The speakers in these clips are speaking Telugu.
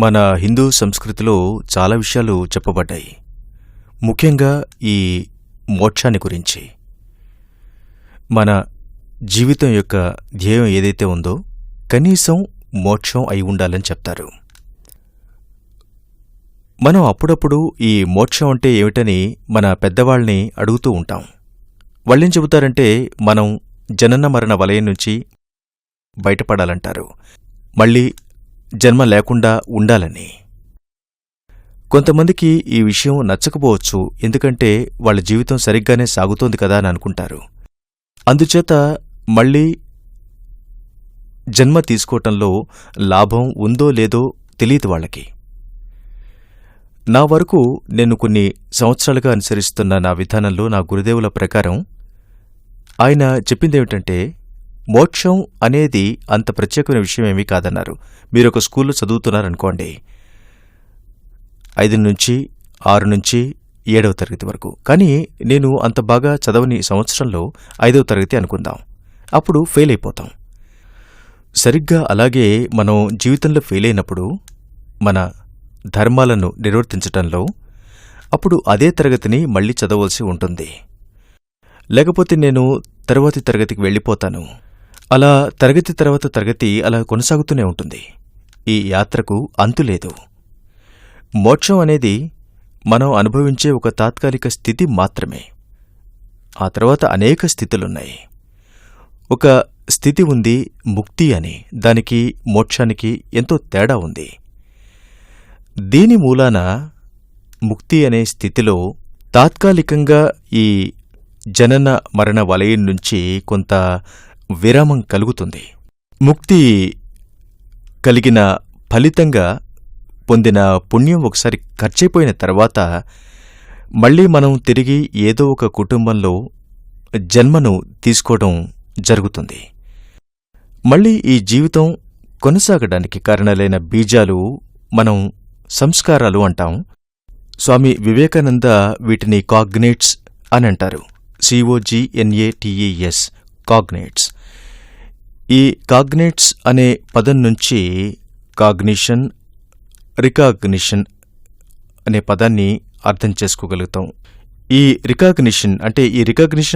మన హిందూ సంస్కృతిలో చాలా విషయాలు చెప్పబడ్డాయి. ముఖ్యంగా ఈ మోక్షాన్ని గురించి. మన జీవితం యొక్క ధ్యేయం ఏదైతే ఉందో కనీసం మోక్షం అయి ఉండాలని చెప్తారు. మనం అప్పుడప్పుడు ఈ మోక్షం అంటే ఏమిటని మన పెద్దవాళ్ళని అడుగుతూ ఉంటాం. వాళ్ళేం చెబుతారంటే మనం జనన మరణ వలయం నుంచి బయటపడాలంటారు, మళ్ళీ జన్మ లేకుండా ఉండాలని. కొంతమందికి ఈ విషయం నచ్చకపోవచ్చు, ఎందుకంటే వాళ్ళ జీవితం సరిగ్గానే సాగుతోంది కదా అని అనుకుంటారు. అందుచేత మళ్ళీ జన్మ తీసుకోవటంలో లాభం ఉందో లేదో తెలియదు వాళ్ళకి. నా వరకు నేను కొన్ని సంవత్సరాలుగా అనుసరిస్తున్న నా విధానంలో నా గురుదేవుల ప్రకారం ఆయన చెప్పిందేమిటంటే మోక్షం అనేది అంత ప్రత్యేకమైన విషయమేమీ కాదన్నారు. మీరొక స్కూల్లో చదువుతున్నారనుకోండి, 5 నుంచి 6 నుంచి 7వ తరగతి వరకు. కానీ నేను అంత బాగా చదవని సంవత్సరంలో 5వ తరగతి అనుకుందాం. అప్పుడు ఫెయిల్ అయిపోతాం. సరిగ్గా అలాగే మనం జీవితంలో ఫెయిల్ అయినప్పుడు మన ధర్మాలను నిర్వర్తించటంలో అప్పుడు అదే తరగతిని మళ్లీ చదవలసి ఉంటుంది. లేకపోతే నేను తరువాతి తరగతికి వెళ్ళిపోతాను. అలా తరగతి తర్వాత తరగతి అలా కొనసాగుతూనే ఉంటుంది. ఈ యాత్రకు అంతులేదు. మోక్షం అనేది మనం అనుభవించే ఒక తాత్కాలిక స్థితి మాత్రమే. ఆ తర్వాత అనేక స్థితులున్నాయి. ఒక స్థితి ఉంది ముక్తి అని. దానికి మోక్షానికి ఎంతో తేడా ఉంది. దీని మూలాన ముక్తి అనే స్థితిలో తాత్కాలికంగా ఈ జనన మరణ వలయం నుంచి కొంత విరామం కలుగుతుంది. ముక్తి కలిగిన ఫలితంగా పొందిన పుణ్యం ఒకసారి ఖర్చయిపోయిన తర్వాత మళ్లీ మనం తిరిగి ఏదో ఒక కుటుంబంలో జన్మను తీసుకోవడం జరుగుతుంది. మళ్లీ ఈ జీవితం కొనసాగడానికి కారణాలైన బీజాలు మనం సంస్కారాలు అంటాం. స్వామి వివేకానంద వీటిని కాగ్నేట్స్ అని అంటారు. COGNATES, కాగ్నేట్స్. ఈ కాగ్నేట్స్ అనే పదం నుంచి కాగ్నిషన్, రికాగ్నిషన్ అనే పదాన్ని అర్థం చేసుకోగలుగుతాం. ఈ రికాగ్నిషన్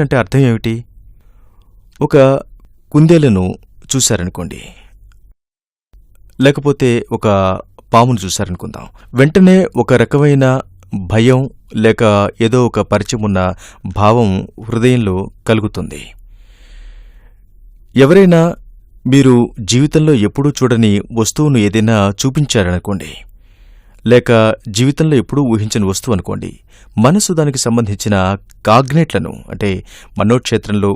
అంటే అర్థం ఏమిటి? ఒక కుందేలును చూశారనుకోండి, లేకపోతే ఒక పామును చూశారనుకుందాం. వెంటనే ఒక రకమైన భయం లేక ఏదో ఒక పరిచయమున్న భావం హృదయంలో కలుగుతుంది. ఎవరైనా మీరు జీవితంలో ఎప్పుడూ చూడని వస్తువును ఏదైనా చూపించారనుకోండి, లేక జీవితంలో ఎప్పుడూ ఊహించని వస్తువు అనుకోండి, మనసు దానికి సంబంధించిన కాగ్నేట్లను అంటే మనోక్షేత్రంలో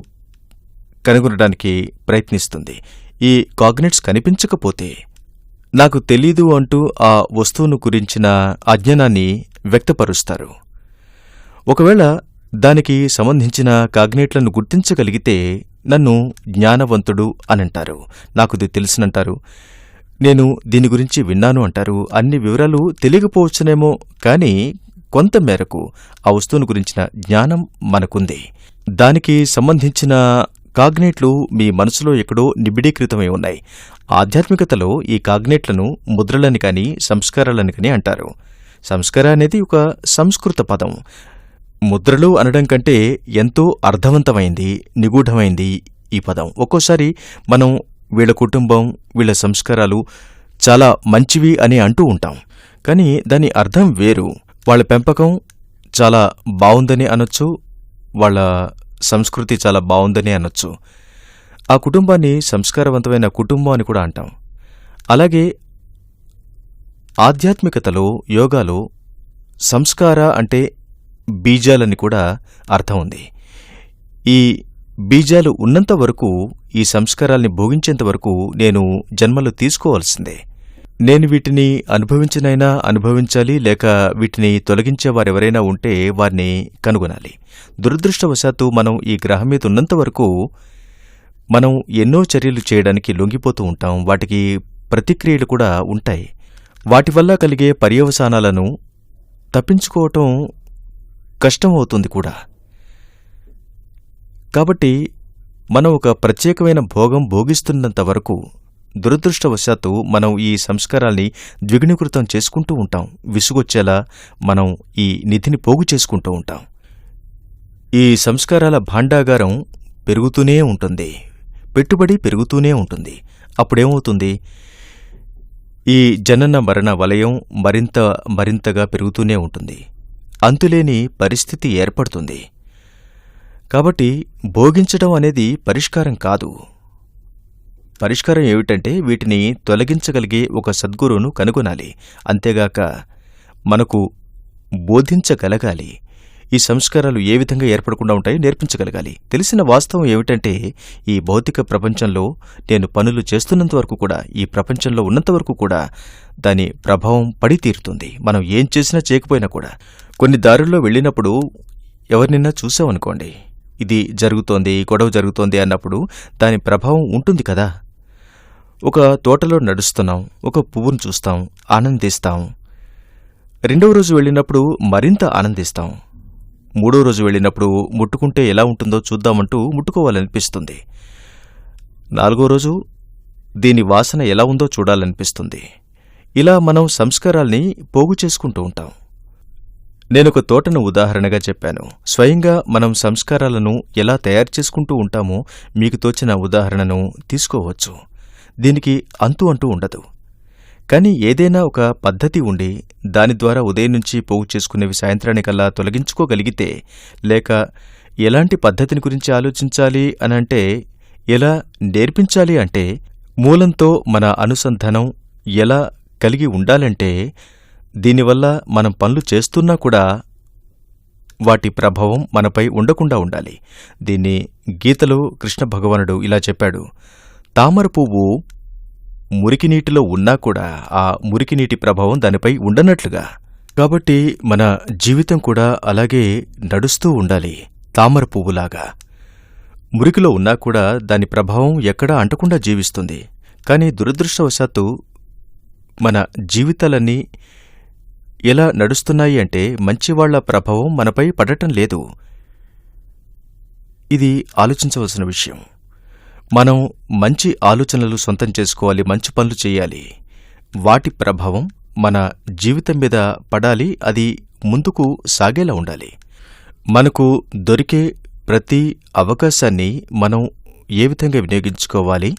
కనుగొనడానికి ప్రయత్నిస్తుంది. ఈ కాగ్నేట్స్ కనిపించకపోతే నాకు తెలీదు అంటూ ఆ వస్తువును గురించిన అజ్ఞానాన్ని వ్యక్తపరుస్తారు. ఒకవేళ దానికి సంబంధించిన కాగ్నేట్లను గుర్తించగలిగితే నన్ను జ్ఞానవంతుడు అనంటారు. నాకుది తెలుసునంటారు. నేను దీని గురించి విన్నాను అంటారు. అన్ని వివరాలు తెలియకపోవచ్చునేమో, కానీ కొంత మేరకు ఆ వస్తువును గురించిన జ్ఞానం మనకుంది. దానికి సంబంధించిన కాగ్నేట్లు మీ మనసులో ఎక్కడో నిబిడీకృతమై ఉన్నాయి. ఆధ్యాత్మికతలో ఈ కాగ్నేట్లను ముద్రలని కాని సంస్కారాలని కాని అంటారు. సంస్కార అనేది ఒక సంస్కృత పదం. ముద్రలు అనడం కంటే ఎంతో అర్థవంతమైంది, నిగూఢమైంది ఈ పదం. ఒక్కోసారి మనం వీళ్ల కుటుంబం, వీళ్ల సంస్కారాలు చాలా మంచివి అని అంటూ ఉంటాం. కానీ దాని అర్థం వేరు. వాళ్ళ పెంపకం చాలా బావుందని అనొచ్చు, వాళ్ళ సంస్కృతి చాలా బావుందని అనొచ్చు. ఆ కుటుంబాన్ని సంస్కారవంతమైన కుటుంబం అని కూడా అంటాం. అలాగే ఆధ్యాత్మికతలో, యోగాలో సంస్కార అంటే బీజాలని కూడా అర్థం ఉంది. ఈ బీజాలు ఉన్నంతవరకు, ఈ సంస్కారాల్ని భోగించేంతవరకు నేను జన్మలు తీసుకోవాల్సిందే. నేను వీటిని అనుభవించినైనా అనుభవించాలి, లేక వీటిని తొలగించేవారెవరైనా ఉంటే వారిని కనుగొనాలి. దురదృష్టవశాత్తు మనం ఈ గ్రహం మీద ఉన్నంతవరకు మనం ఎన్నో చర్యలు చేయడానికి లొంగిపోతూ ఉంటాం. వాటికి ప్రతిక్రియలు కూడా ఉంటాయి. వాటి వల్ల కలిగే పర్యవసానాలను తప్పించుకోవటం కష్టమవుతుంది కూడా. కాబట్టి మనం ఒక ప్రత్యేకమైన భోగం భోగిస్తున్నంతవరకు దురదృష్టవశాత్తు మనం ఈ సంస్కారాల్ని ద్విగుణీకృతం చేసుకుంటూ ఉంటాం. విసుగొచ్చేలా మనం ఈ నిధిని పోగు చేసుకుంటూ ఉంటాం. ఈ సంస్కారాల భాండాగారం పెరుగుతూనే ఉంటుంది, పెట్టుబడి పెరుగుతూనే ఉంటుంది. అప్పుడేమవుతుంది? ఈ జనన మరణ వలయం మరింతగా పెరుగుతూనే ఉంటుంది. అంతులేని పరిస్థితి ఏర్పడుతుంది. కాబట్టి భోగించడం అనేది పరిష్కారం కాదు. పరిష్కారం ఏమిటంటే వీటిని తొలగించగలిగే ఒక సద్గురువును కనుగొనాలి. అంతేగాక మనకు బోధించగలగాలి. ఈ సంస్కారాలు ఏ విధంగా ఏర్పడకుండా ఉంటాయో నేర్పించగలగాలి. తెలిసిన వాస్తవం ఏమిటంటే ఈ భౌతిక ప్రపంచంలో నేను పనులు చేస్తున్నంతవరకు కూడా, ఈ ప్రపంచంలో ఉన్నంతవరకు కూడా దాని ప్రభావం పడి తీరుతుంది. మనం ఏం చేసినా చేయకపోయినా కూడా. కొన్ని దారుల్లో వెళ్ళినప్పుడు ఎవరినైనా చూసామనుకోండి, ఇది జరుగుతోంది, గొడవ జరుగుతోంది అన్నప్పుడు దాని ప్రభావం ఉంటుంది కదా. ఒక తోటలో నడుస్తున్నాం, ఒక పువ్వును చూస్తాం, ఆనందిస్తాం. రెండవ రోజు వెళ్ళినప్పుడు మరింత ఆనందిస్తాం. మూడో రోజు వెళ్ళినప్పుడు ముట్టుకుంటే ఎలా ఉంటుందో చూద్దామంటూ ముట్టుకోవాలనిపిస్తుంది. నాలుగో రోజు దీని వాసన ఎలా ఉందో చూడాలనిపిస్తుంది. ఇలా మనం సంస్కారాల్ని పోగు చేసుకుంటూ ఉంటాం. నేనొక తోటను ఉదాహరణగా చెప్పాను. స్వయంగా మనం సంస్కారాలను ఎలా తయారు చేసుకుంటూ ఉంటామో మీకు తోచిన ఉదాహరణను తీసుకోవచ్చు. దీనికి అంటూ ఉండదు. కాని ఏదైనా ఒక పద్ధతి ఉండి దాని ద్వారా ఉదయం నుంచి పోగు చేసుకునేవి సాయంత్రానికల్లా తొలగించుకోగలిగితే, లేక ఎలాంటి పద్ధతిని గురించి ఆలోచించాలి అనంటే, ఎలా నేర్పించాలి అంటే, మూలంతో మన అనుసంధానం ఎలా కలిగి ఉండాలంటే, దీనివల్ల మనం పనులు చేస్తున్నా కూడా వాటి ప్రభావం మనపై ఉండకుండా ఉండాలి. దీన్ని గీతలో కృష్ణ భగవానుడు ఇలా చెప్పాడు: తామర పువ్వు మురికి నీటిలో ఉన్నా కూడా ఆ మురికి నీటి ప్రభావం దానిపై ఉండనట్లుగా. కాబట్టి మన జీవితం కూడా అలాగే నడుస్తూ ఉండాలి, తామర పువ్వులాగా. మురికిలో ఉన్నా కూడా దాని ప్రభావం ఎక్కడా అంటకుండా జీవిస్తుంది. కాని దురదృష్టవశాత్తు మన జీవితాలన్నీ ఎలా నడుస్తున్నాయి అంటే మంచివాళ్ల ప్రభావం మనపై పడటం లేదు. ఇది ఆలోచించవలసిన విషయం. మనం మంచి ఆలోచనలు సొంతం చేసుకోవాలి, మంచి పనులు చేయాలి. వాటి ప్రభావం మన జీవితం మీద పడాలి. అది ముందుకు సాగేలా ఉండాలి. మనకు దొరికే ప్రతి అవకాశాన్ని మనం ఏ విధంగా వినియోగించుకోవాలి,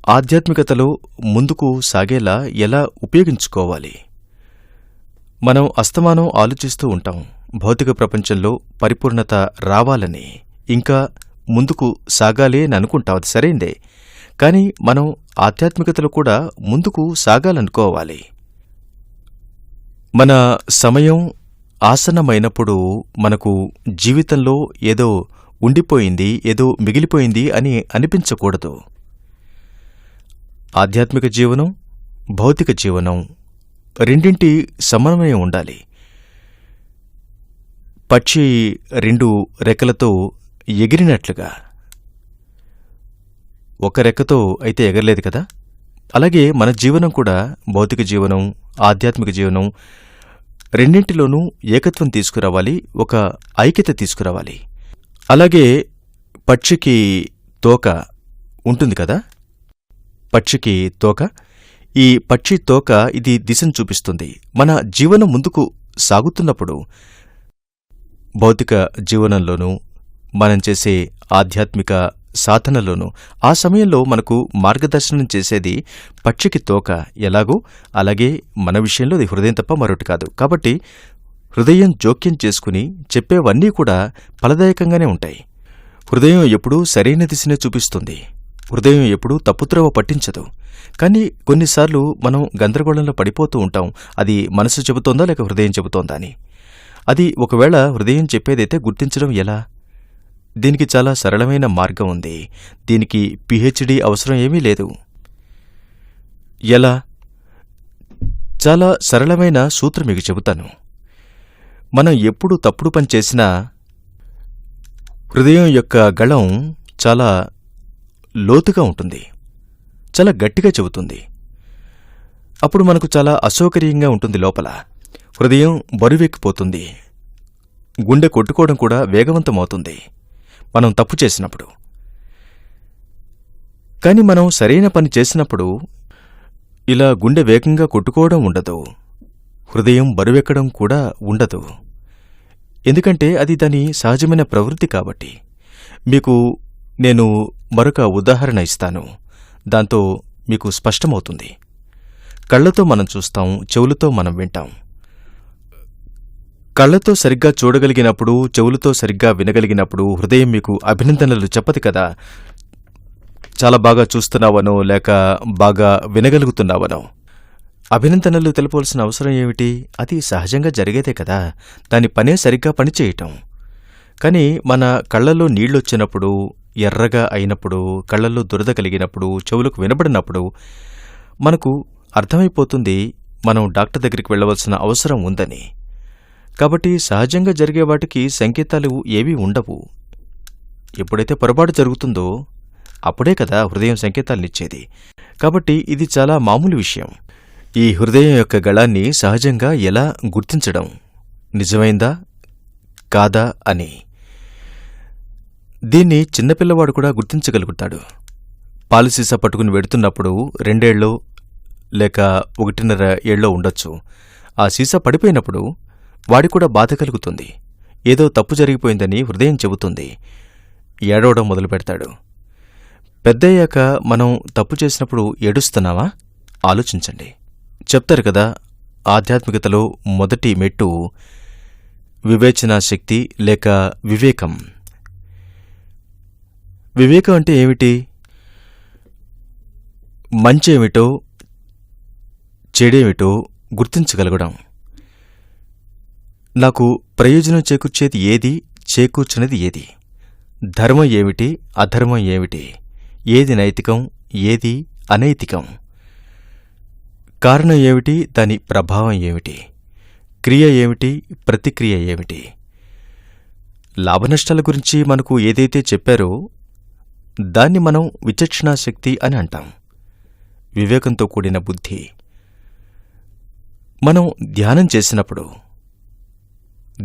ఆధ్యాత్మికతలో ముందుకు సాగేలా ఎలా ఉపయోగించుకోవాలి. మనం అస్తమానం ఆలోచిస్తూ ఉంటాం, భౌతిక ప్రపంచంలో పరిపూర్ణత రావాలని, ఇంకా ముందుకు సాగాలి అని అనుకుంటాం. అది సరైందే. కాని మనం ఆధ్యాత్మికతలో కూడా ముందుకు సాగాలనుకోవాలి. మన సమయం ఆసన్నమైనప్పుడు మనకు జీవితంలో ఏదో ఉండిపోయింది, ఏదో మిగిలిపోయింది అని అనిపించకూడదు. ఆధ్యాత్మిక జీవనం, భౌతిక జీవనం రెండింటి సమన్వయం ఉండాలి. పక్షి రెండు రెక్కలతో ఎగిరినట్లుగా. ఒక రెక్కతో అయితే ఎగరలేదు కదా. అలాగే మన జీవనం కూడా, భౌతిక జీవనం, ఆధ్యాత్మిక జీవనం రెండింటిలోనూ ఏకత్వం తీసుకురావాలి, ఒక ఐక్యత తీసుకురావాలి. అలాగే పక్షికి తోక ఉంటుంది కదా. పక్షికి తోక, ఈ పక్షి తోక ఇది దిశను చూపిస్తుంది. మన జీవనం ముందుకు సాగుతున్నప్పుడు భౌతిక జీవనంలోనూ మనం చేసే ఆధ్యాత్మిక సాధనలోనూ ఆ సమయంలో మనకు మార్గదర్శనం చేసేది పక్షికి తోక ఎలాగో అలాగే మన విషయంలో అది హృదయం తప్ప మరొకటి కాదు. కాబట్టి హృదయం జోక్యం చేసుకుని చెప్పేవన్నీ కూడా ఫలదాయకంగానే ఉంటాయి. హృదయం ఎప్పుడూ సరైన దిశనే చూపిస్తుంది. హృదయం ఎప్పుడూ తప్పుత్రోవ పట్టించదు. కానీ కొన్నిసార్లు మనం గందరగోళంలో పడిపోతూ ఉంటాం. అది మనసు చెబుతోందా లేక హృదయం చెబుతోందా అని. అది ఒకవేళ హృదయం చెప్పేదైతే గుర్తించడం ఎలా? దీనికి చాలా సరళమైన మార్గం ఉంది. దీనికి పిహెచ్డి అవసరం ఏమీ లేదు. ఎలా? చాలా సరళమైన సూత్రం మీకు చెబుతాను. మనం ఎప్పుడు తప్పుడు పని చేసినా హృదయం యొక్క గళం చాలా లోతుగా ఉంటుంది, చాలా గట్టిగా చెబుతుంది. అప్పుడు మనకు చాలా అసౌకర్యంగా ఉంటుంది. లోపల హృదయం బరువెక్కిపోతుంది, గుండె కొట్టుకోవడం కూడా వేగవంతమవుతుంది మనం తప్పు చేసినప్పుడు. కాని మనం సరైన పని చేసినప్పుడు ఇలా గుండె వేగంగా కొట్టుకోవడం ఉండదు, హృదయం బరువెక్కడం కూడా ఉండదు. ఎందుకంటే అది దాని సహజమైన ప్రవృత్తి కాబట్టి. మీకు నేను మరొక ఉదాహరణ ఇస్తాను, దాంతో మీకు స్పష్టమవుతుంది. కళ్లతో మనం చూస్తాం, చెవులతో మనం వింటాం. కళ్లతో సరిగ్గా చూడగలిగినప్పుడు, చెవులతో సరిగ్గా వినగలిగినప్పుడు హృదయం మీకు అభినందనలు చెప్పదు కదా, చాలా బాగా చూస్తున్నావనో లేక బాగా వినగలుగుతున్నావనో. అభినందనలు తెలపాల్సిన అవసరం ఏమిటి? అది సహజంగా జరిగేదే కదా, దాని పనే సరిగ్గా పనిచేయటం. కాని మన కళ్లలో నీళ్లొచ్చినప్పుడు, ఎర్రగా అయినప్పుడు, కళ్లల్లో దురద కలిగినప్పుడు, చెవులకు వినబడినప్పుడు మనకు అర్థమైపోతుంది మనం డాక్టర్ దగ్గరికి వెళ్లవలసిన అవసరం ఉందని. కాబట్టి సహజంగా జరిగే వాటికి సంకేతాలు ఏవీ ఉండవు. ఎప్పుడైతే పొరపాటు జరుగుతుందో అప్పుడే కదా హృదయం సంకేతాలనిచ్చేది. కాబట్టి ఇది చాలా మామూలు విషయం. ఈ హృదయం యొక్క గళాన్ని సహజంగా ఎలా గుర్తించడం, నిజమైందా కాదా అని. దీన్ని చిన్నపిల్లవాడు కూడా గుర్తించగలుగుతాడు. పాలసీసా పట్టుకుని వెడుతున్నప్పుడు 2 ఏళ్ళో లేక 1.5 ఏళ్ళో ఉండొచ్చు. ఆ సీసా పడిపోయినప్పుడు వాడికూడా బాధ కలుగుతుంది. ఏదో తప్పు జరిగిపోయిందని హృదయం చెబుతుంది. ఏడవడం మొదలు పెడతాడు. పెద్దయ్యాక మనం తప్పు చేసినప్పుడు ఏడుస్తున్నామా? ఆలోచించండి. చెప్తారు కదా, ఆధ్యాత్మికతలో మొదటి మెట్టు వివేచనా శక్తి లేక వివేకం. వివేకం అంటే ఏమిటి? మంచేమిటో చెడేమిటో గుర్తించగలగడం. నాకు ప్రయోజనం చేకూర్చేది ఏది, చేకూర్చనిది ఏది, ధర్మం ఏమిటి, అధర్మం ఏమిటి, ఏది నైతికం, ఏది అనైతికం, కారణం ఏమిటి, దాని ప్రభావం ఏమిటి, క్రియ ఏమిటి, ప్రతిక్రియ ఏమిటి. లాభనష్టాల గురించి మనకు ఏదైతే చెప్పారో దాన్ని మనం విచక్షణాశక్తి అని అంటాం, వివేకంతో కూడిన బుద్ధి. మనం ధ్యానం చేసినప్పుడు,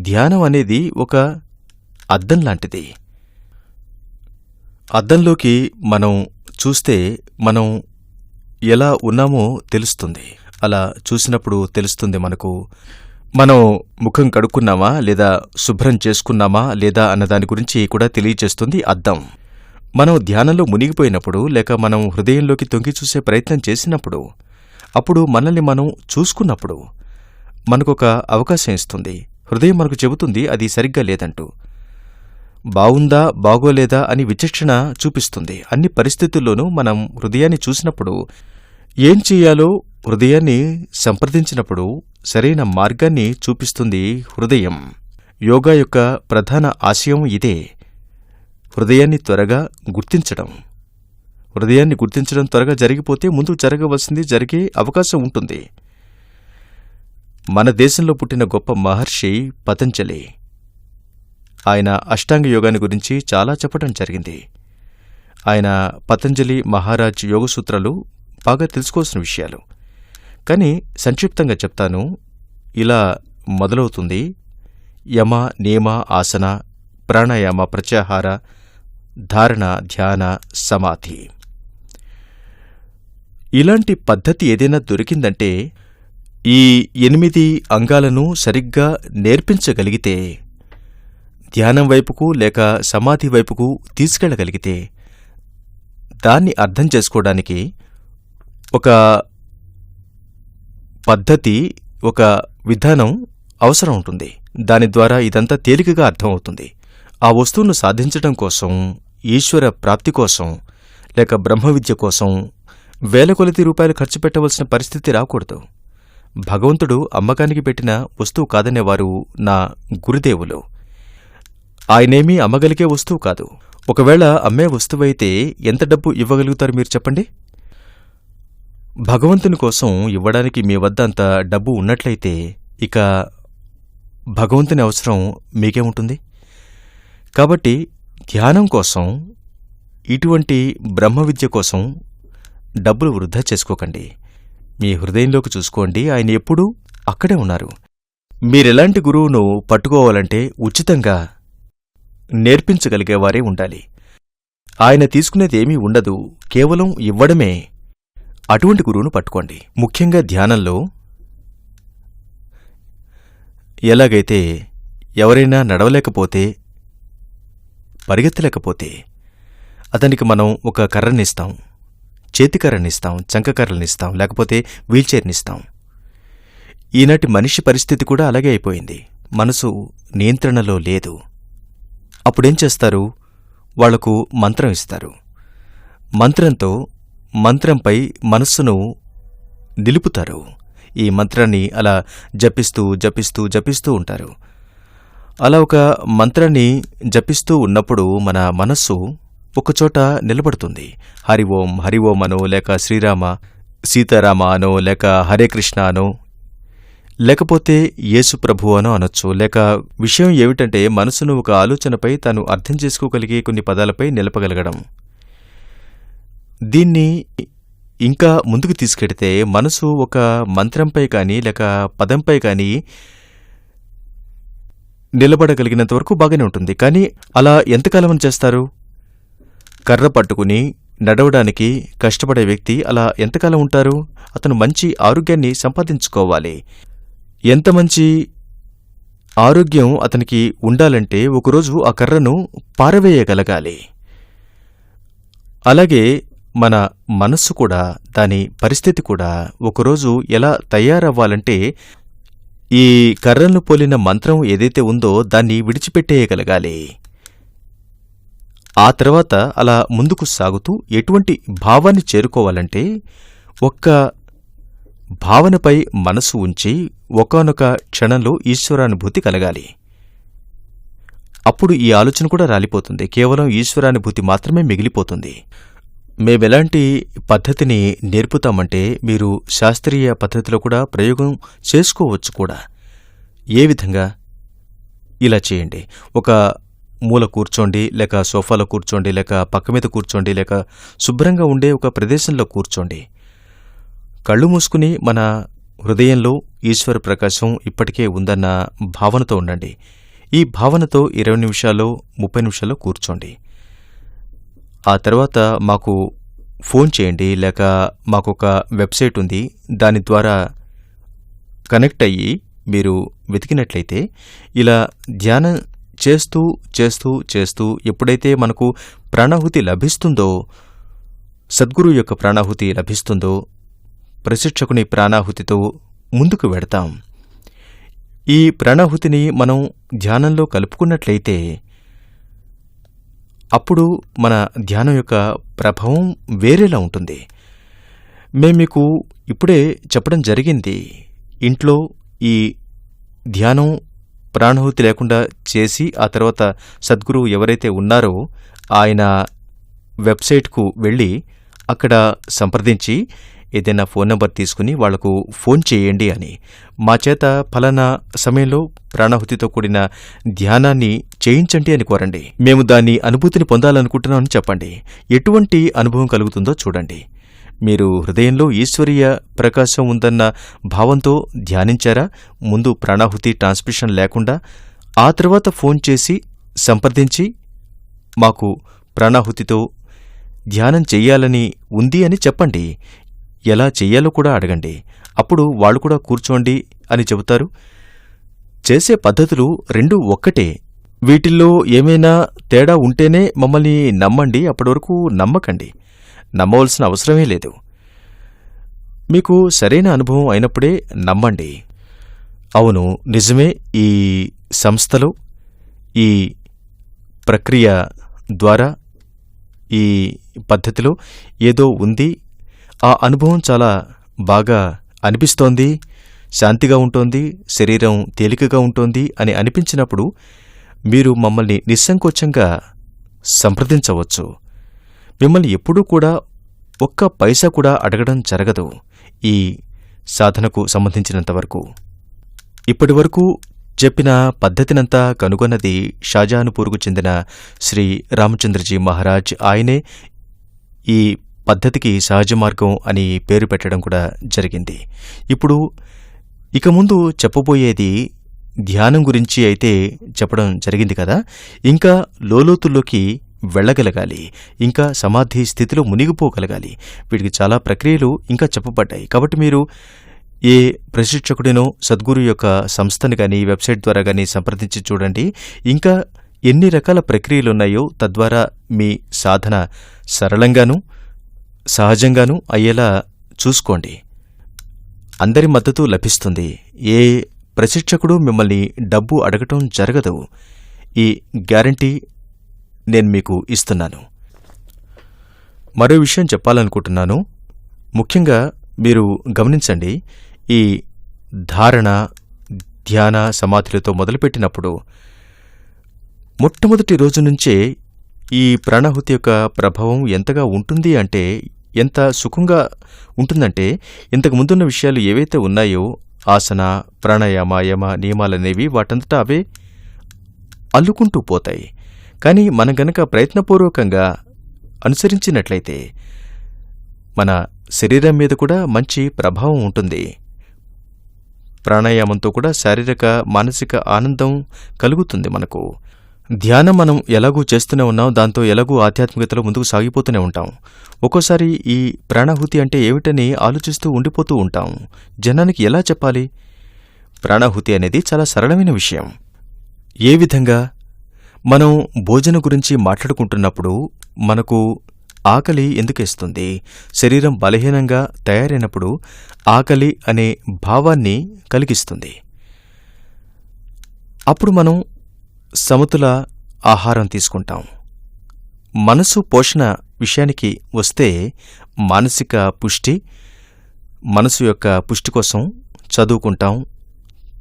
ధ్యానం అనేది ఒక అద్దం లాంటిది. అద్దంలోకి మనం చూస్తే మనం ఎలా ఉన్నామో తెలుస్తుంది. అలా చూసినప్పుడు తెలుస్తుంది మనకు మనం ముఖం కడుక్కున్నామా లేదా శుభ్రం చేసుకున్నామా లేదా అన్నదాని గురించి కూడా తెలియచేస్తుంది అద్దం. మనం ధ్యానంలో మునిగిపోయినప్పుడు లేక మనం హృదయంలోకి తొంగి చూసే ప్రయత్నం చేసినప్పుడు, అప్పుడు మనల్ని మనం చూసుకున్నప్పుడు మనకొక అవకాశం ఇస్తుంది. హృదయం మనకు చెబుతుంది అది సరిగ్గా లేదంటూ. బావుందా బాగోలేదా అని విచక్షణ చూపిస్తుంది. అన్ని పరిస్థితుల్లోనూ మనం హృదయాన్ని చూసినప్పుడు, ఏం చెయ్యాలో హృదయాన్ని సంప్రదించినప్పుడు సరైన మార్గాన్ని చూపిస్తుంది హృదయం. యోగా యొక్క ప్రధాన ఆశయం ఇదే, హృదయాన్ని త్వరగా గుర్తించడం. హృదయాన్ని గుర్తించడం త్వరగా జరిగిపోతే ముందు జరగవలసింది జరిగే అవకాశం ఉంటుంది. మన దేశంలో పుట్టిన గొప్ప మహర్షి పతంజలి. ఆయన అష్టాంగ యోగాన్ని గురించి చాలా చెప్పడం జరిగింది. ఆయన పతంజలి మహారాజ్ యోగసూత్రాలు బాగా తెలుసుకోవాల్సిన విషయాలు. కానీ సంక్షిప్తంగా చెప్తాను. ఇలా మొదలవుతుంది: యమ, నియమ, ఆసన, ప్రాణాయామ, ప్రత్యాహార, ధారణ, ధ్యాన, సమాధి. ఇలాంటి పద్ధతి ఏదైనా దొరికిందంటే, ఈ 8 అంగాలను సరిగ్గా నేర్పించగలిగితే, ధ్యానం వైపుకు లేక సమాధి వైపుకు తీసుకెళ్లగలిగితే, దాన్ని అర్థం చేసుకోవడానికి ఒక పద్ధతి, ఒక విధానం అవసరం ఉంటుంది. దాని ద్వారా ఇదంతా తేలికగా అర్థమవుతుంది. ఆ వస్తువును సాధించడం కోసం, ఈశ్వర ప్రాప్తి కోసం లేక బ్రహ్మవిద్య కోసం వేల కొలది రూపాయలు ఖర్చు పెట్టవలసిన పరిస్థితి రాకూడదు. భగవంతుడు అమ్మకానికి పెట్టిన వస్తువు కాదనేవారు నా గురుదేవులు. ఆయనేమీ అమ్మగలిగే వస్తువు కాదు. ఒకవేళ అమ్మే వస్తువైతే ఎంత డబ్బు ఇవ్వగలుగుతారు మీరు చెప్పండి? భగవంతుని కోసం ఇవ్వడానికి మీ వద్ద అంత డబ్బు ఉన్నట్లయితే ఇక భగవంతుని అవసరం మీకేముంటుంది? కాబట్టి ధ్యానం కోసం, ఇటువంటి బ్రహ్మవిద్య కోసం డబ్బులు వృధా చేసుకోకండి. మీ హృదయంలోకి చూసుకోండి, ఆయన ఎప్పుడూ అక్కడే ఉన్నారు. మీరెలాంటి గురువును పట్టుకోవాలంటే ఉచితంగా నేర్పించగలిగేవారే ఉండాలి. ఆయన తీసుకునేదేమీ ఉండదు, కేవలం ఇవ్వడమే. అటువంటి గురువును పట్టుకోండి. ముఖ్యంగా ధ్యానంలో ఎలాగైతే ఎవరైనా నడవలేకపోతే, పరిగెత్తలేకపోతే అతనికి మనం ఒక కర్రనిస్తాం, చేతికర్రనిస్తాం, చంకకర్రలనిస్తాం, లేకపోతే వీల్చైర్నిస్తాం. ఈనాటి మనిషి పరిస్థితి కూడా అలాగే అయిపోయింది. మనసు నియంత్రణలో లేదు. అప్పుడేం చేస్తారు? వాళ్లకు మంత్రం ఇస్తారు. మంత్రంపై మనస్సును నిలుపుతారు. ఈ మంత్రాన్ని అలా జపిస్తూ జపిస్తూ జపిస్తూ ఉంటారు. అలా ఒక మంత్రాన్ని జపిస్తూ ఉన్నప్పుడు మన మనస్సు ఒకచోట నిలబడుతుంది. హరి ఓం హరి ఓం అనో, లేక శ్రీరామ సీతారామ అనో, లేక హరే కృష్ణ అనో, లేకపోతే యేసు ప్రభు అనో అనొచ్చు. లేక విషయం ఏమిటంటే మనసును ఒక ఆలోచనపై తాను అర్థం చేసుకోగలిగే కొన్ని పదాలపై నిలపగలగడం. దీన్ని ఇంకా ముందుకు తీసుకెడితే మనసు ఒక మంత్రంపై కానీ లేక పదంపై కానీ నిలబడగలిగినంత వరకు బాగానే ఉంటుంది. కానీ అలా ఎంతకాలం చేస్తారు? కర్ర పట్టుకుని నడవడానికి కష్టపడే వ్యక్తి అలా ఎంతకాలం ఉంటారు? అతను మంచి ఆరోగ్యాన్ని సంపాదించుకోవాలి. ఎంత మంచి ఆరోగ్యం అతనికి ఉండాలంటే ఒకరోజు ఆ కర్రను పారవేయగలగాలి. అలాగే మన మనస్సు కూడా, దాని పరిస్థితి కూడా ఒకరోజు ఎలా తయారవ్వాలంటే ఈ కర్రను పోలిన మంత్రం ఏదైతే ఉందో దాన్ని విడిచిపెట్టేయగలగాలి. ఆ తర్వాత అలా ముందుకు సాగుతూ ఎటువంటి భావాన్ని చేరుకోవాలంటే ఒక్క భావనపై మనసు ఉంచి ఒకానొక క్షణంలో ఈశ్వరానుభూతి కలగాలి. అప్పుడు ఈ ఆలోచన కూడా రాలిపోతుంది. కేవలం ఈశ్వరానుభూతి మాత్రమే మిగిలిపోతుంది. మేమెలాంటి పద్ధతిని నేర్పుతామంటే మీరు శాస్త్రీయ పద్ధతిలో కూడా ప్రయోగం చేసుకోవచ్చు కూడా. ఏ విధంగా? ఇలా చేయండి. ఒక మూల కూర్చోండి, లేక సోఫాలో కూర్చోండి, లేక పక్క మీద కూర్చోండి, లేక శుభ్రంగా ఉండే ఒక ప్రదేశంలో కూర్చోండి. కళ్ళు మూసుకుని మన హృదయంలో ఈశ్వర ప్రకాశం ఇప్పటికే ఉందన్న భావనతో ఉండండి. ఈ భావనతో 20 నిమిషాలు 30 నిమిషాల్లో కూర్చోండి. ఆ తర్వాత మాకు ఫోన్ చేయండి, లేక మాకొక వెబ్సైట్ ఉంది, దాని ద్వారా కనెక్ట్ అయ్యి మీరు వెతికినట్లయితే ఇలా ధ్యానం చేస్తూ చేస్తూ చేస్తూ ఎప్పుడైతే మనకు ప్రాణాహుతి లభిస్తుందో, సద్గురు యొక్క ప్రాణాహుతి లభిస్తుందో, ప్రశిక్షకుని ప్రాణాహుతితో ముందుకు వెడతాం. ఈ ప్రాణాహుతిని మనం ధ్యానంలో కలుపుకున్నట్లయితే అప్పుడు మన ధ్యానం యొక్క ప్రభావం వేరేలా ఉంటుంది. మేము మీకు ఇప్పుడే చెప్పడం జరిగింది. ఇంట్లో ఈ ధ్యానం ప్రాణాహుతి లేకుండా చేసి ఆ తర్వాత సద్గురువు ఎవరైతే ఉన్నారో ఆయన వెబ్సైట్కు వెళ్ళి అక్కడ సంప్రదించి ఏదైనా ఫోన్ నంబర్ తీసుకుని వాళ్లకు ఫోన్ చేయండి అని. మా చేత ఫలానా సమయంలో ప్రాణాహుతితో కూడిన ధ్యానాన్ని చేయించండి అని కోరండి. మేము దాని అనుభూతిని పొందాలనుకుంటున్నామని చెప్పండి. ఎటువంటి అనుభవం కలుగుతుందో చూడండి. మీరు హృదయంలో ఈశ్వరీయ ప్రకాశం ఉందన్న భావంతో ధ్యానించారా? ముందు ప్రాణాహుతి ట్రాన్స్మిషన్ లేకుండా, ఆ తర్వాత ఫోన్ చేసి సంప్రదించి మాకు ప్రాణాహుతితో ధ్యానం చెయ్యాలని ఉంది అని చెప్పండి. ఎలా చెయ్యాలో కూడా అడగండి. అప్పుడు వాళ్ళు కూడా కూర్చోండి అని చెబుతారు. చేసే పద్ధతులు రెండూ ఒక్కటే. వీటిల్లో ఏమైనా తేడా ఉంటేనే మమ్మల్ని నమ్మండి, అప్పటివరకు నమ్మకండి. నమ్మవలసిన అవసరమే లేదు. మీకు సరైన అనుభవం అయినప్పుడే నమ్మండి. అవును, నిజమే, ఈ సంస్థలో ఈ ప్రక్రియ ద్వారా ఈ పద్ధతిలో ఏదో ఉంది, ఆ అనుభవం చాలా బాగా అనిపిస్తోంది, శాంతిగా ఉంటోంది, శరీరం తేలికగా ఉంటోంది అని అనిపించినప్పుడు మీరు మమ్మల్ని నిస్సంకోచంగా సంప్రదించవచ్చు. మిమ్మల్ని ఎప్పుడూ కూడా ఒక్క పైసా కూడా అడగడం జరగదు ఈ సాధనకు సంబంధించినంతవరకు. ఇప్పటివరకు చెప్పిన పద్ధతినంతా కనుగొన్నది షాజహాన్పూర్కు చెందిన శ్రీ రామచంద్రజీ మహారాజ్. ఆయనే ఈ పద్ధతికి సహజ మార్గం అని పేరు పెట్టడం కూడా జరిగింది. ఇప్పుడు ఇక ముందు చెప్పబోయేది ధ్యానం గురించి అయితే చెప్పడం జరిగింది కదా, ఇంకా లోలోతుల్లోకి వెళ్ళగలగాలి, ఇంకా సమాధి స్థితిలో మునిగిపోగలగాలి. వీటికి చాలా ప్రక్రియలు ఇంకా చెప్పబడ్డాయి. కాబట్టి మీరు ఏ ప్రశిక్షకుడినో సద్గురు యొక్క సంస్థను కానీ వెబ్సైట్ ద్వారా కానీ సంప్రదించి చూడండి. ఇంకా ఎన్ని రకాల ప్రక్రియలున్నాయో తద్వారా మీ సాధన సరళంగానూ సహజంగానూ అయ్యేలా చూసుకోండి. అందరి మద్దతు లభిస్తుంది. ఏ ప్రశిక్షకుడు మిమ్మల్ని డబ్బు అడగటం జరగదు. ఈ గ్యారంటీ నేను మీకు ఇస్తున్నాను. మరో విషయం చెప్పాలనుకుంటున్నాను. ముఖ్యంగా మీరు గమనించండి, ఈ ధారణ, ధ్యాన, సమాధులతో మొదలుపెట్టినప్పుడు మొట్టమొదటి రోజు నుంచే ఈ ప్రాణాహుతి యొక్క ప్రభావం ఎంతగా ఉంటుంది అంటే, ఎంత సుఖంగా ఉంటుందంటే, ఇంతకు ముందున్న విషయాలు ఏవైతే ఉన్నాయో ఆసన, ప్రాణాయామ, యమ నియమాలనేవి వాటంతటా అవే అల్లుకుంటూ పోతాయి. కానీ మనం గనక ప్రయత్నపూర్వకంగా అనుసరించినట్లయితే మన శరీరం మీద కూడా మంచి ప్రభావం ఉంటుంది. ప్రాణాయామంతో కూడా శారీరక, మానసిక ఆనందం కలుగుతుంది మనకు. ధ్యానం మనం ఎలాగూ చేస్తూనే ఉన్నాం, దాంతో ఎలాగూ ఆధ్యాత్మికతలో ముందుకు సాగిపోతూనే ఉంటాం. ఒక్కోసారి ఈ ప్రాణాహుతి అంటే ఏమిటని ఆలోచిస్తూ ఉండిపోతూ ఉంటాం. జనానికి ఎలా చెప్పాలి? ప్రాణాహుతి అనేది చాలా సరళమైన విషయం. ఏ విధంగా? మనం భోజనం గురించి మాట్లాడుకుంటున్నప్పుడు మనకు ఆకలి ఎందుకేస్తుంది? శరీరం బలహీనంగా తయారైనప్పుడు ఆకలి అనే భావాన్ని కలిగిస్తుంది. అప్పుడు మనం సమతుల ఆహారం తీసుకుంటాం. మనసు పోషణ విషయానికి వస్తే మానసిక పుష్టి, మనసు యొక్క పుష్టి కోసం చదువుకుంటాం,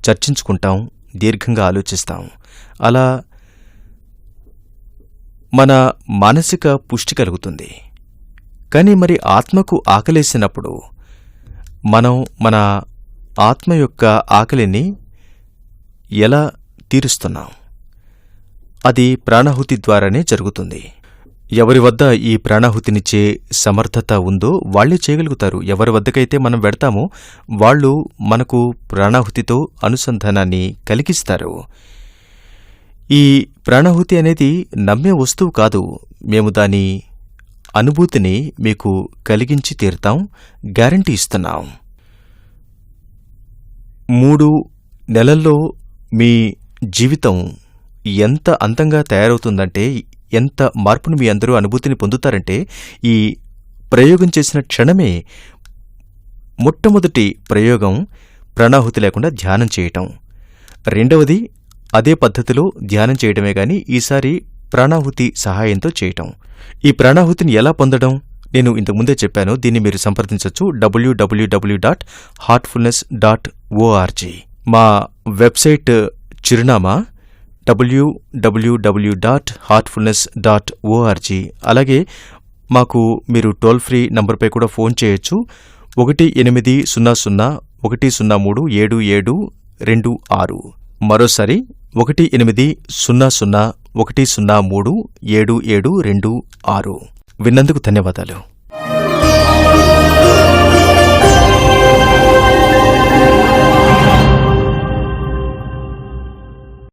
చర్చించుకుంటాం, దీర్ఘంగా ఆలోచిస్తాం. అలా మన మానసిక పుష్టి కలుగుతుంది. కానీ మరి ఆత్మకు ఆకలేసినప్పుడు మనం మన ఆత్మ యొక్క ఆకలిని ఎలా తీరుస్తున్నాం? అది ప్రాణాహుతి ద్వారానే జరుగుతుంది. ఎవరి వద్ద ఈ ప్రాణాహుతినిచ్చే సమర్థత ఉందో వాళ్లే చేయగలుగుతారు. ఎవరి వద్దకైతే మనం వెడతామో వాళ్ళు మనకు ప్రాణాహుతితో అనుసంధానాన్ని కలిగిస్తారు. ఈ ప్రాణాహుతి అనేది నమ్మే వస్తువు కాదు. మేము దాని అనుభూతిని మీకు కలిగించి తీరుతాం, గ్యారంటీ ఇస్తున్నాం. 3 నెలల్లో మీ జీవితం ఎంత అందంగా తయారవుతుందంటే, ఎంత మార్పును మీ అందరూ అనుభూతిని పొందుతారంటే, ఈ ప్రయోగం చేసిన క్షణమే మొట్టమొదటి ప్రయోగం ప్రాణాహుతి లేకుండా ధ్యానం చేయటం. రెండవది అదే పద్ధతిలో ధ్యానం చేయడమే గాని ఈసారి ప్రాణాహుతి సహాయంతో చేయటం. ఈ ప్రాణాహుతిని ఎలా పొందడం నేను ఇంతకుముందే చెప్పాను. దీన్ని మీరు సంప్రదించవచ్చు www.heartfulness.org. మా వెబ్సైట్ చిరునామా www.heartfulness.org. అలాగే మాకు మీరు టోల్ ఫ్రీ నంబర్పై కూడా ఫోన్ చేయొచ్చు. 1800-103-7726. మరోసారి 1800-103-7726. విన్నందుకు ధన్యవాదాలు.